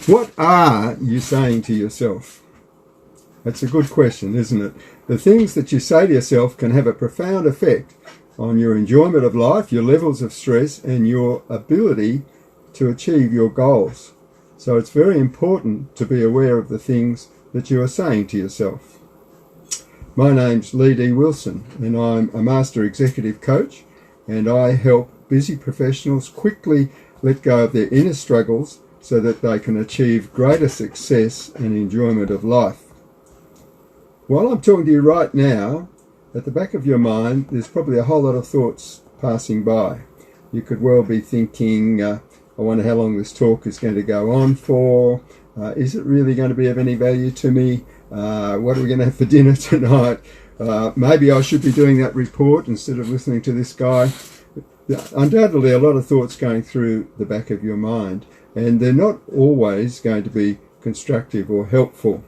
What are you saying to yourself? That's a good question, isn't it? The things that you say to yourself can have a profound effect on your enjoyment of life, your levels of stress, and your ability to achieve your goals. So it's very important to be aware of the things that you are saying to yourself. My name's Lee D. Wilson, and I'm a Master Executive Coach, and I help busy professionals quickly let go of their inner struggles so that they can achieve greater success and enjoyment of life. While I'm talking to you right now, at the back of your mind, there's probably a whole lot of thoughts passing by. You could well be thinking, I wonder how long this talk is going to go on for. Is it really going to be of any value to me? What are we going to have for dinner tonight? Maybe I should be doing that report instead of listening to this guy. Undoubtedly, a lot of thoughts going through the back of your mind, and they're not always going to be constructive or helpful.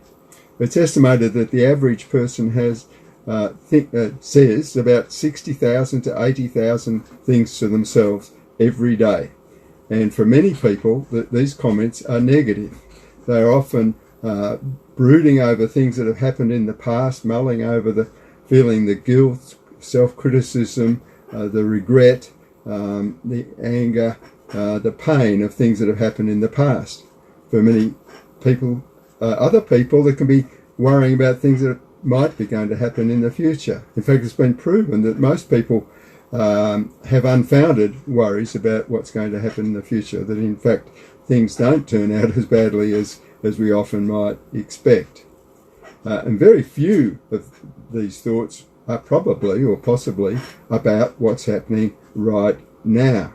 It's estimated that the average person has says about 60,000 to 80,000 things to themselves every day. And for many people, these comments are negative. They're often brooding over things that have happened in the past, mulling over feeling the guilt, self-criticism, the regret, the anger, the pain of things that have happened in the past. For many people, other people, they can be worrying about things that might be going to happen in the future. In fact, it's been proven that most people have unfounded worries about what's going to happen in the future, that in fact things don't turn out as badly as we often might expect. And very few of these thoughts are probably or possibly about what's happening right now.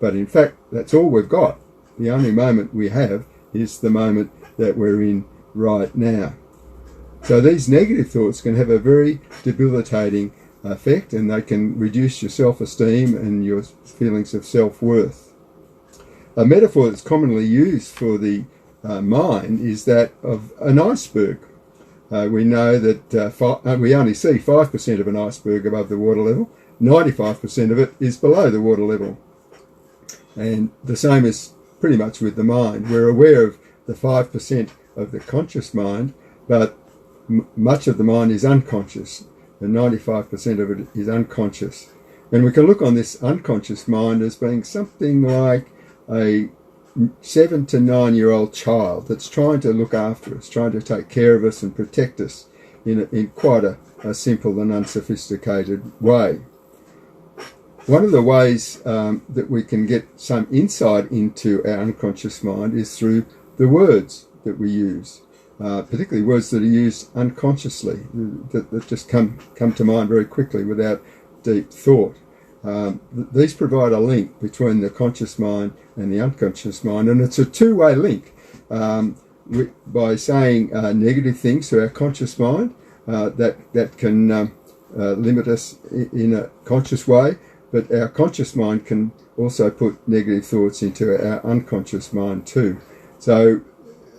But in fact, that's all we've got. The only moment we have is the moment that we're in right now. So these negative thoughts can have a very debilitating effect, and they can reduce your self-esteem and your feelings of self-worth. A metaphor that's commonly used for the mind is that of an iceberg. We know that we only see 5% of an iceberg above the water level. 95% of it is below the water level. And the same is pretty much with the mind. We're aware of the 5% of the conscious mind, but much of the mind is unconscious, and 95% of it is unconscious. And we can look on this unconscious mind as being something like a 7 to 9 year old child that's trying to look after us, trying to take care of us and protect us in quite a simple and unsophisticated way. One of the ways that we can get some insight into our unconscious mind is through the words that we use, particularly words that are used unconsciously, that just come to mind very quickly without deep thought. These provide a link between the conscious mind and the unconscious mind, and it's a two-way link. By saying negative things to our conscious mind, that can limit us in a conscious way, but our conscious mind can also put negative thoughts into our unconscious mind too. So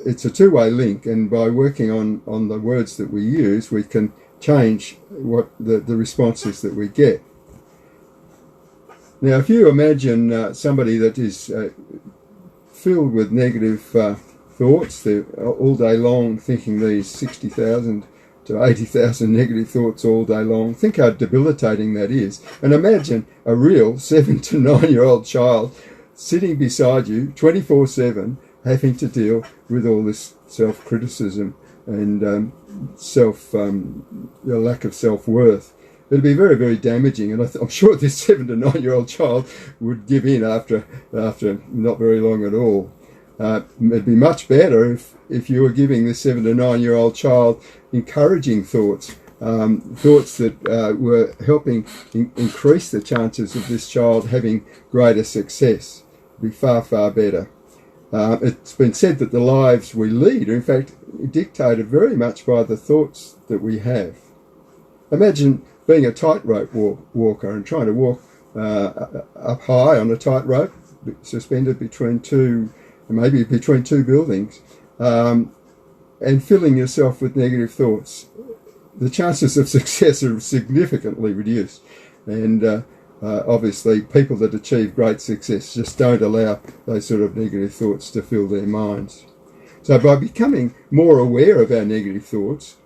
it's a two-way link, and by working on the words that we use, we can change what the responses that we get. Now, if you imagine somebody that is filled with negative thoughts, they're all day long thinking these 60,000 to 80,000 negative thoughts all day long, think how debilitating that is. And imagine a real 7 to 9 year old child sitting beside you 24/7, having to deal with all this self-criticism and a lack of self-worth. It'd be very, very damaging, and I'm sure this 7 to 9 year old child would give in after not very long at all. It'd be much better if you were giving this 7 to 9 year old child encouraging thoughts, thoughts that were helping increase the chances of this child having greater success. It'd be far, far better. It's been said that the lives we lead are in fact dictated very much by the thoughts that we have. Imagine being a tightrope walker and trying to walk up high on a tightrope, suspended between two buildings, and filling yourself with negative thoughts. The chances of success are significantly reduced. And Obviously, people that achieve great success just don't allow those sort of negative thoughts to fill their minds. So by becoming more aware of our negative thoughts,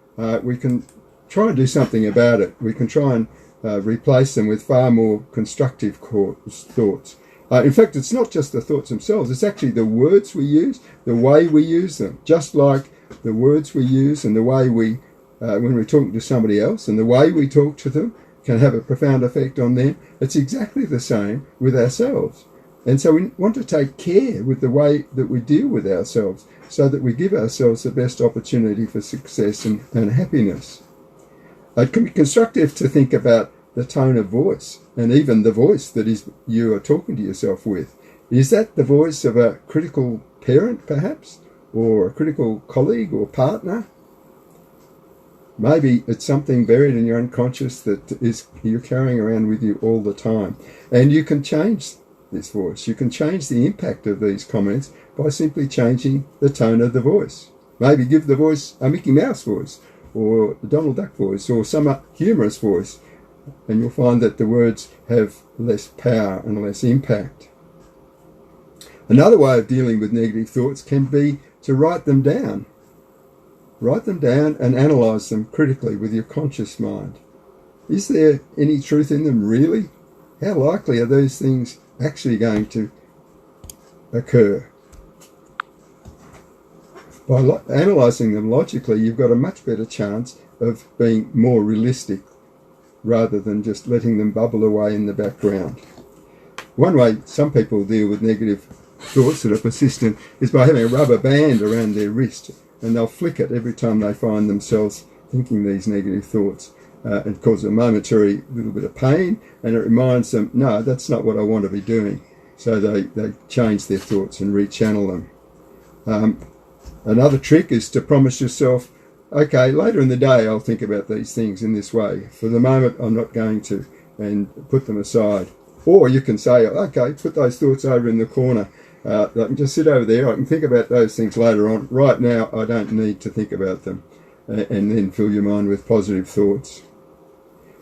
we can try and do something about it. We can try and replace them with far more constructive thoughts. In fact, it's not just the thoughts themselves, it's actually the words we use, the way we use them. Just like the words we use and the way we, when we're talking to somebody else, and the way we talk to them can have a profound effect on them, it's exactly the same with ourselves. And so we want to take care with the way that we deal with ourselves so that we give ourselves the best opportunity for success and happiness. It can be constructive to think about the tone of voice and even the voice that you are talking to yourself with. Is that the voice of a critical parent, perhaps, or a critical colleague or partner? Maybe it's something buried in your unconscious that you're carrying around with you all the time. And you can change this voice. You can change the impact of these comments by simply changing the tone of the voice. Maybe give the voice a Mickey Mouse voice, or a Donald Duck voice, or some humorous voice, and you'll find that the words have less power and less impact. Another way of dealing with negative thoughts can be to write them down. Write them down and analyse them critically with your conscious mind. Is there any truth in them really? How likely are those things actually going to occur? By analysing them logically, you've got a much better chance of being more realistic rather than just letting them bubble away in the background. One way some people deal with negative thoughts that are persistent is by having a rubber band around their wrist, and they'll flick it every time they find themselves thinking these negative thoughts. It causes a momentary little bit of pain, and it reminds them, no, that's not what I want to be doing. So they change their thoughts and rechannel them. Another trick is to promise yourself, okay, later in the day I'll think about these things in this way. For the moment I'm not going to, and put them aside. Or you can say, okay, put those thoughts over in the corner. I can just sit over there, I can think about those things later on. Right now I don't need to think about them. And then fill your mind with positive thoughts.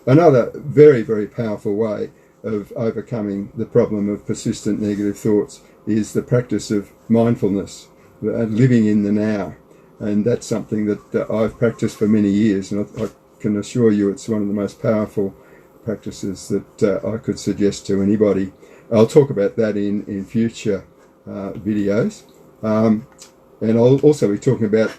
Another very, very powerful way of overcoming the problem of persistent negative thoughts is the practice of mindfulness, living in the now. And that's something that I've practiced for many years, and I can assure you it's one of the most powerful practices that I could suggest to anybody. I'll talk about that in future videos. And I'll also be talking about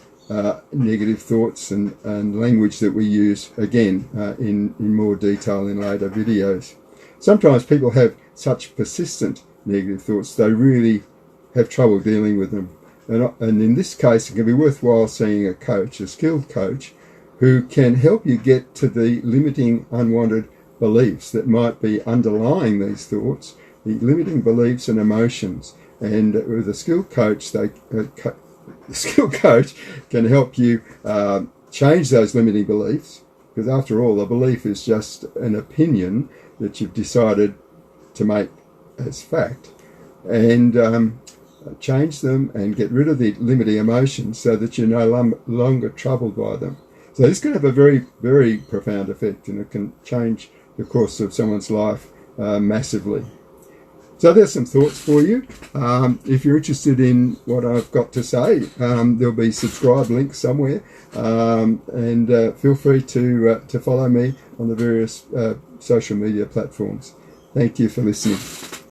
negative thoughts and language that we use, again, in more detail in later videos. Sometimes people have such persistent negative thoughts, they really have trouble dealing with them. And in this case, it can be worthwhile seeing a coach, a skilled coach, who can help you get to the limiting, unwanted beliefs that might be underlying these thoughts, the limiting beliefs and emotions. And with a skilled coach, the skilled coach can help you change those limiting beliefs, because after all, a belief is just an opinion that you've decided to make as fact, and change them and get rid of the limiting emotions so that you're no longer troubled by them. So this can have a very, very profound effect, and it can change the course of someone's life massively. So there's some thoughts for you. If you're interested in what I've got to say, there'll be subscribe links somewhere, and feel free to follow me on the various social media platforms. Thank you for listening.